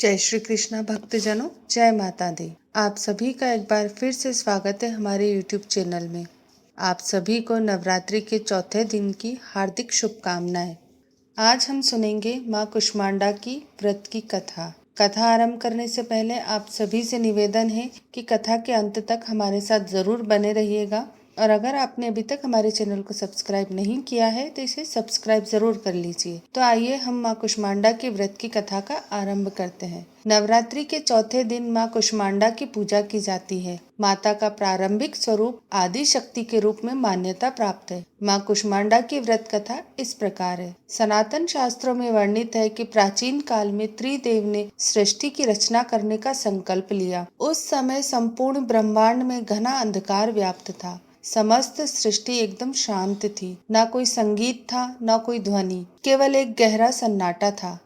जय श्री कृष्णा भक्तजनों, जय माता दी। आप सभी का एक बार फिर से स्वागत है हमारे YouTube चैनल में। आप सभी को नवरात्रि के चौथे दिन की हार्दिक शुभकामनाएं। आज हम सुनेंगे माँ कुष्मांडा की व्रत की कथा। कथा आरंभ करने से पहले आप सभी से निवेदन है कि कथा के अंत तक हमारे साथ जरूर बने रहिएगा और अगर आपने अभी तक हमारे चैनल को सब्सक्राइब नहीं किया है तो इसे सब्सक्राइब जरूर कर लीजिए। तो आइए हम माँ कुष्मांडा की व्रत की कथा का आरंभ करते हैं। नवरात्रि के चौथे दिन माँ कुष्मांडा की पूजा की जाती है। माता का प्रारंभिक स्वरूप आदि शक्ति के रूप में मान्यता प्राप्त है। माँ कुष्मांडा की व्रत कथा इस प्रकार है। सनातन शास्त्रों में वर्णित है कि प्राचीन काल में त्रिदेव ने सृष्टि की रचना करने का संकल्प लिया। उस समय संपूर्ण ब्रह्मांड में घना अंधकार व्याप्त था। समस्त सृष्टि एकदम शांत थी। ना कोई संगीत था, ना कोई ध्वनि, केवल एक गहरा सन्नाटा था।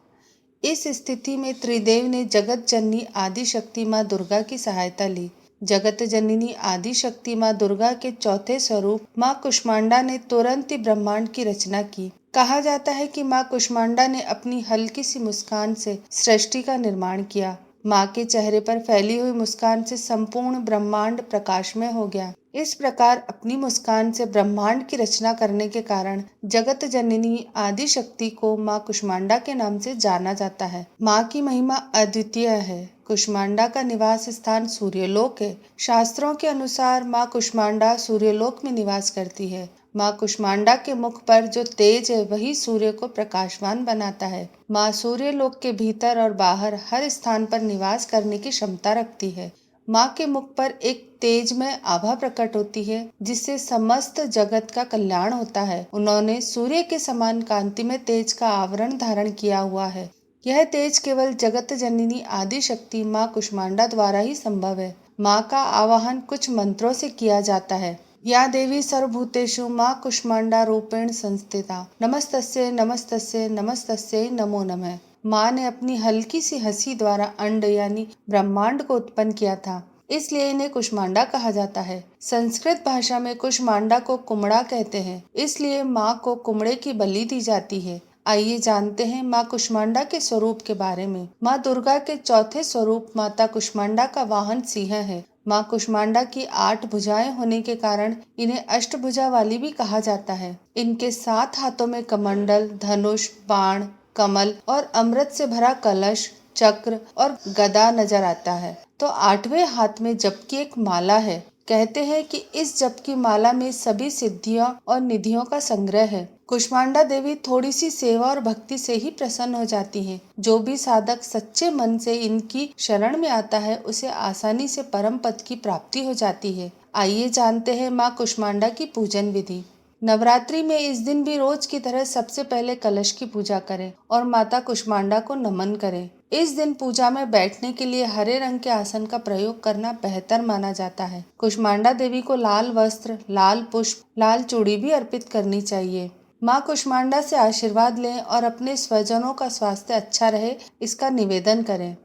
इस स्थिति में त्रिदेव ने जगत जननी आदि शक्ति माँ दुर्गा की सहायता ली। जगत जननी आदि शक्ति माँ दुर्गा के चौथे स्वरूप माँ कुष्मांडा ने तुरंत ही ब्रह्मांड की रचना की। कहा जाता है कि माँ कुष्मांडा ने अपनी हल्की सी मुस्कान से सृष्टि का निर्माण किया। माँ के चेहरे पर फैली हुई मुस्कान से संपूर्ण ब्रह्मांड प्रकाशमय हो गया। इस प्रकार अपनी मुस्कान से ब्रह्मांड की रचना करने के कारण जगत जननी आदि शक्ति को माँ कुष्मांडा के नाम से जाना जाता है। माँ की महिमा अद्वितीय है। कुष्मांडा का निवास स्थान सूर्यलोक है। शास्त्रों के अनुसार माँ कुष्मांडा सूर्यलोक में निवास करती है। माँ कुष्मांडा के मुख पर जो तेज है वही सूर्य को प्रकाशवान बनाता है। माँ सूर्यलोक के भीतर और बाहर हर स्थान पर निवास करने की क्षमता रखती है। माँ के मुख पर एक तेजमय आभा प्रकट होती है जिससे समस्त जगत का कल्याण होता है। उन्होंने सूर्य के समान कांतिमय तेज का आवरण धारण किया हुआ है। यह तेज केवल जगत जननी आदि शक्ति माँ कुष्मांडा द्वारा ही संभव है। माँ का आवाहन कुछ मंत्रों से किया जाता है। या देवी सर्वभूतेषु माँ कुष्मांडा रूपेण संस्थिता नमस्तस्यै नमस्तस्यै नमस्तस्यै नमो नमः। माँ ने अपनी हल्की सी हंसी द्वारा अंड यानी ब्रह्मांड को उत्पन्न किया था, इसलिए इन्हें कुष्मांडा कहा जाता है। संस्कृत भाषा में कुष्मांडा को कुमड़ा कहते हैं, इसलिए माँ को कुमड़े की बलि दी जाती है। आइए जानते हैं माँ कुष्मांडा के स्वरूप के बारे में। माँ दुर्गा के चौथे स्वरूप माता कुष्मांडा का वाहन सिंह है। माँ कुष्मांडा की 8 भुजाएं होने के कारण इन्हें अष्टभुजा वाली भी कहा जाता है। इनके 7 हाथों में कमंडल, धनुष, बाण, कमल और अमृत से भरा कलश, चक्र और गदा नजर आता है। तो 8वें हाथ में जप की एक माला है। कहते हैं कि इस जप की माला में सभी सिद्धियों और निधियों का संग्रह है। कुष्मांडा देवी थोड़ी सी सेवा और भक्ति से ही प्रसन्न हो जाती हैं। जो भी साधक सच्चे मन से इनकी शरण में आता है उसे आसानी से परम पद की प्राप्ति हो जाती है। आइए जानते हैं माँ कुष्मांडा की पूजन विधि। नवरात्रि में इस दिन भी रोज की तरह सबसे पहले कलश की पूजा करें और माता कुष्मांडा को नमन करें। इस दिन पूजा में बैठने के लिए हरे रंग के आसन का प्रयोग करना बेहतर माना जाता है। कुष्मांडा देवी को लाल वस्त्र, लाल पुष्प, लाल चूड़ी भी अर्पित करनी चाहिए। माँ कुष्मांडा से आशीर्वाद लें और अपने स्वजनों का स्वास्थ्य अच्छा रहे इसका निवेदन करें।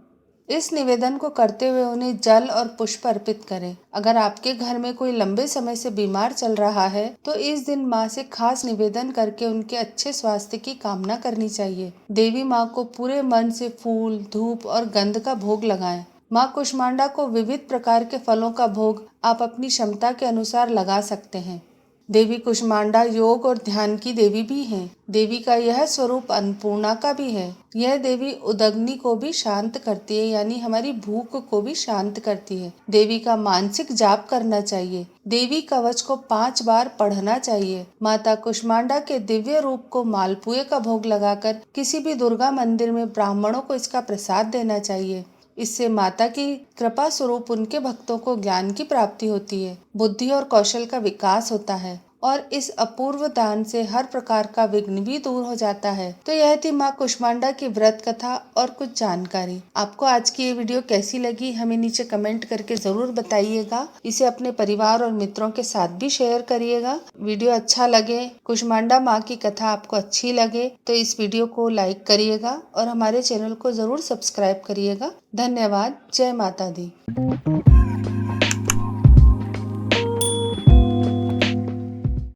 इस निवेदन को करते हुए उन्हें जल और पुष्प अर्पित करें। अगर आपके घर में कोई लंबे समय से बीमार चल रहा है तो इस दिन माँ से खास निवेदन करके उनके अच्छे स्वास्थ्य की कामना करनी चाहिए। देवी माँ को पूरे मन से फूल, धूप और गंध का भोग लगाएं। माँ कुष्मांडा को विविध प्रकार के फलों का भोग आप अपनी क्षमता के अनुसार लगा सकते हैं। देवी कुष्मांडा योग और ध्यान की देवी भी हैं। देवी का यह स्वरूप अन्नपूर्णा का भी है। यह देवी उदग्नि को भी शांत करती है, यानी हमारी भूख को भी शांत करती है। देवी का मानसिक जाप करना चाहिए। देवी कवच को 5 बार पढ़ना चाहिए। माता कुष्मांडा के दिव्य रूप को मालपुए का भोग लगाकर किसी भी दुर्गा मंदिर में ब्राह्मणों को इसका प्रसाद देना चाहिए। इससे माता की कृपा स्वरूप उनके भक्तों को ज्ञान की प्राप्ति होती है, बुद्धि और कौशल का विकास होता है और इस अपूर्व दान से हर प्रकार का विघ्न भी दूर हो जाता है। तो यह थी माँ कुष्मांडा की व्रत कथा और कुछ जानकारी। आपको आज की ये वीडियो कैसी लगी हमें नीचे कमेंट करके जरूर बताइएगा। इसे अपने परिवार और मित्रों के साथ भी शेयर करिएगा। वीडियो अच्छा लगे, कुष्मांडा माँ की कथा आपको अच्छी लगे तो इस वीडियो को लाइक करिएगा और हमारे चैनल को जरूर सब्सक्राइब करिएगा। धन्यवाद। जय माता दी।